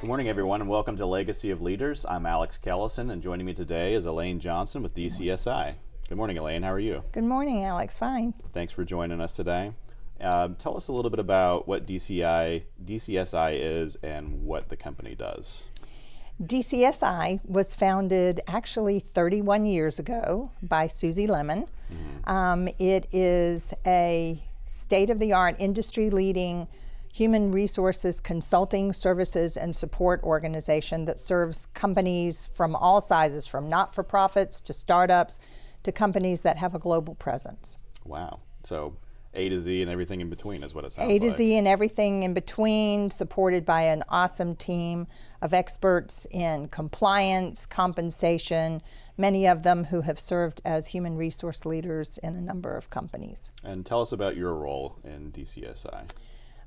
Good morning, everyone, and welcome to Legacy of Leaders. I'm Alex Kellison, and joining me today is Elaine Johnson with DCSI. Good morning, Elaine. How are you? Good morning, Alex. Fine. Thanks for joining us today. Tell us a little bit about what DCSI is and what the company does. DCSI was founded actually 31 years ago by Susie Lemon. It is a state-of-the-art, industry-leading human resources consulting, services, and support organization that serves companies from all sizes, from not-for-profits to startups to companies that have a global presence. Wow. So A to Z and everything in between is what it sounds like. A to Z and everything in between, supported by an awesome team of experts in compliance, compensation, many of them who have served as human resource leaders in a number of companies. And tell us about your role in DCSI.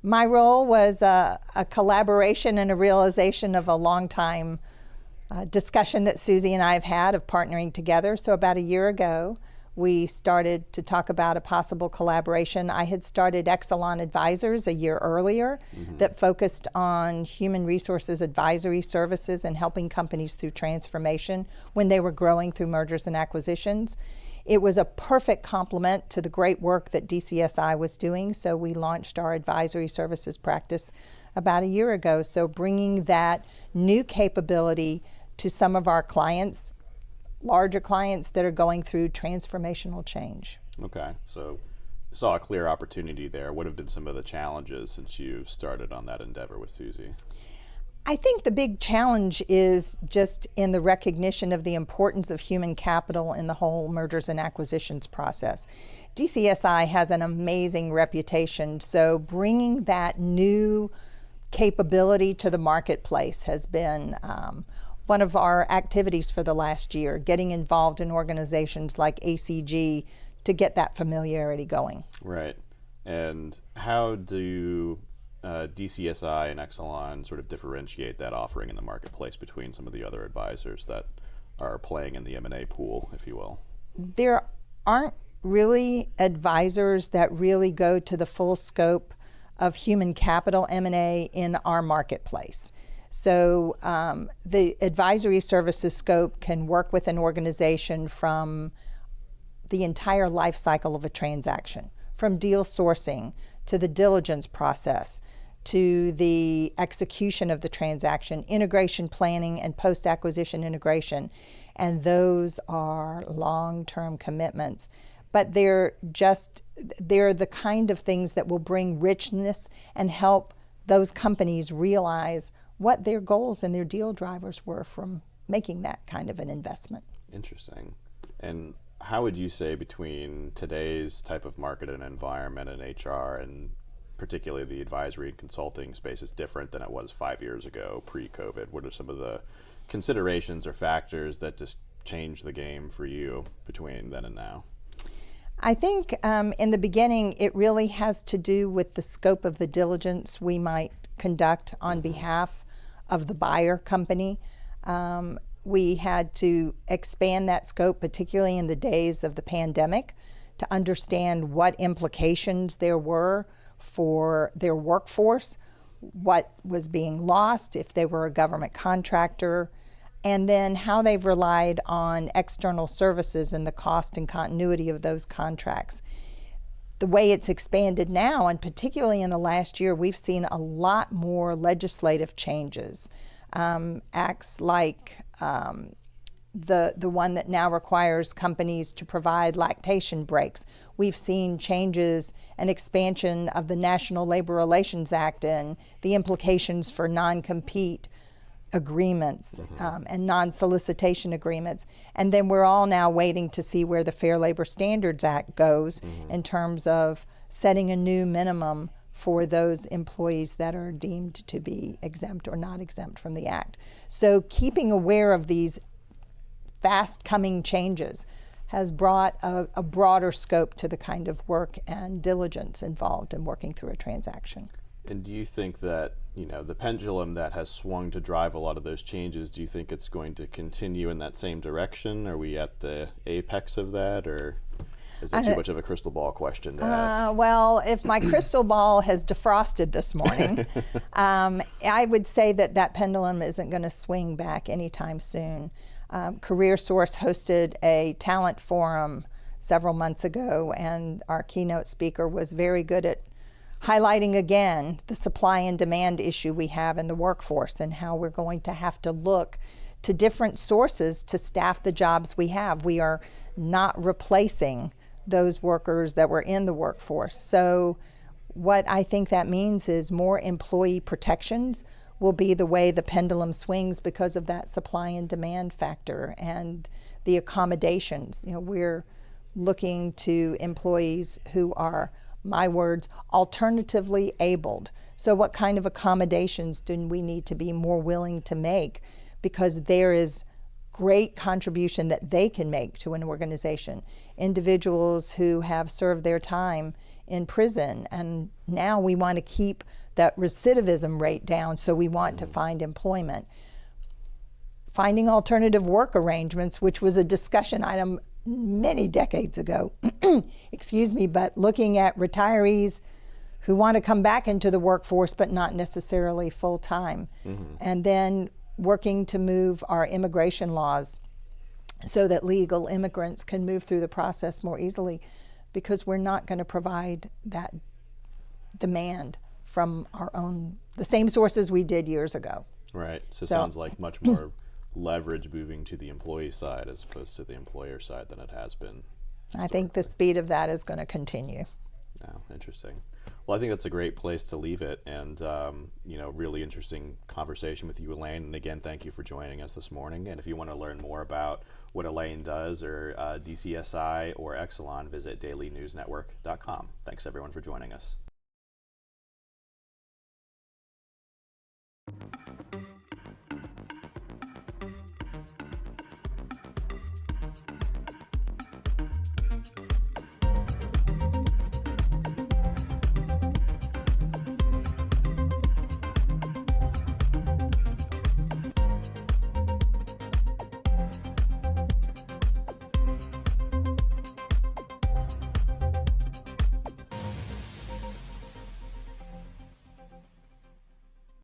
My role was a collaboration and a realization of a long time discussion that Susie and I have had of partnering together. So about a year ago, we started to talk about a possible collaboration. I had started Exelon Advisors a year earlier that focused on human resources advisory services and helping companies through transformation when they were growing through mergers and acquisitions. It was a perfect complement to the great work that DCSI was doing, so we launched our advisory services practice about a year ago. So bringing that new capability to some of our clients, larger clients that are going through transformational change. Okay, so you saw a clear opportunity there. What have been some of the challenges since you've started on that endeavor with Susie? I think the big challenge is just in the recognition of the importance of human capital in the whole mergers and acquisitions process. DCSI has an amazing reputation, so bringing that new capability to the marketplace has been one of our activities for the last year, getting involved in organizations like ACG to get that familiarity going. Right. And how do DCSI and Exelon sort of differentiate that offering in the marketplace between some of the other advisors that are playing in the M&A pool, if you will? There aren't really advisors that really go to the full scope of human capital M&A in our marketplace. So the advisory services scope can work with an organization from the entire life cycle of a transaction, from deal sourcing to the diligence process, to the execution of the transaction, integration planning, and post-acquisition integration. And those are long-term commitments. But they're the kind of things that will bring richness and help those companies realize what their goals and their deal drivers were from making that kind of an investment. Interesting. And how would you say between today's type of market and environment and HR and particularly the advisory and consulting space is different than it was 5 years ago, pre-COVID? What are some of the considerations or factors that just changed the game for you between then and now? I think in the beginning, it really has to do with the scope of the diligence we might conduct on behalf of the buyer company. We had to expand that scope, particularly in the days of the pandemic, to understand what implications there were for their workforce, what was being lost if they were a government contractor, and then how they've relied on external services and the cost and continuity of those contracts. The way it's expanded now, and particularly in the last year, we've seen a lot more legislative changes. Acts like the one that now requires companies to provide lactation breaks. We've seen changes and expansion of the National Labor Relations Act and the implications for non-compete agreements and non-solicitation agreements. And then we're all now waiting to see where the Fair Labor Standards Act goes in terms of setting a new minimum for those employees that are deemed to be exempt or not exempt from the act. So keeping aware of these fast coming changes has brought a broader scope to the kind of work and diligence involved in working through a transaction. And do you think that, the pendulum that has swung to drive a lot of those changes, do you think it's going to continue in that same direction? Are we at the apex of that, or? Is that too much of a crystal ball question to ask? Well, if my crystal ball has defrosted this morning, I would say that pendulum isn't going to swing back anytime soon. CareerSource hosted a talent forum several months ago, and our keynote speaker was very good at highlighting again the supply and demand issue we have in the workforce and how we're going to have to look to different sources to staff the jobs we have. We are not replacing those workers that were in the workforce. So what I think that means is more employee protections will be the way the pendulum swings because of that supply and demand factor and the accommodations. We're looking to employees who are, my words, alternatively abled. So what kind of accommodations do we need to be more willing to make? Because there is great contribution that they can make to an organization. Individuals who have served their time in prison, and now we want to keep that recidivism rate down, so we want to find employment. Finding alternative work arrangements, which was a discussion item many decades ago, excuse me, but looking at retirees who want to come back into the workforce but not necessarily full-time. And then working to move our immigration laws so that legal immigrants can move through the process more easily, because we're not going to provide that demand from the same sources we did years ago. Right. So it sounds like much more leverage moving to the employee side as opposed to the employer side than it has been. I think the speed of that is going to continue. Oh, interesting. Well, I think that's a great place to leave it, and really interesting conversation with you, Elaine. And again, thank you for joining us this morning. And if you want to learn more about what Elaine does, or DCSI or Exelon, visit dailynewsnetwork.com. Thanks everyone for joining us.